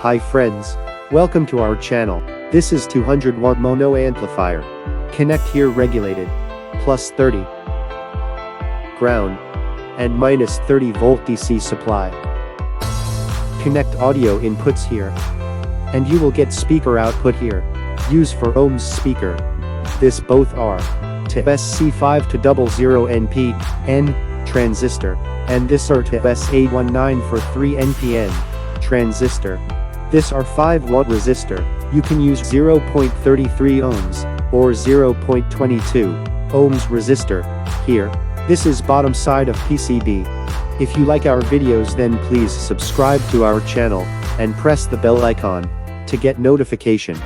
Hi friends. Welcome to our channel. This is 200 watt mono amplifier. Connect here regulated. Plus 30. Ground. And minus 30 volt DC supply. Connect audio inputs here. And you will get speaker output here. Use for ohms speaker. This both are. To SC5 to 00NP, N, transistor. And this are to SA19 for 3 NPN, transistor. This are 5 watt resistor. You can use 0.33 ohms, or 0.22 ohms resistor, here. This is bottom side of PCB. If you like our videos then please subscribe to our channel, and press the bell icon, to get notification.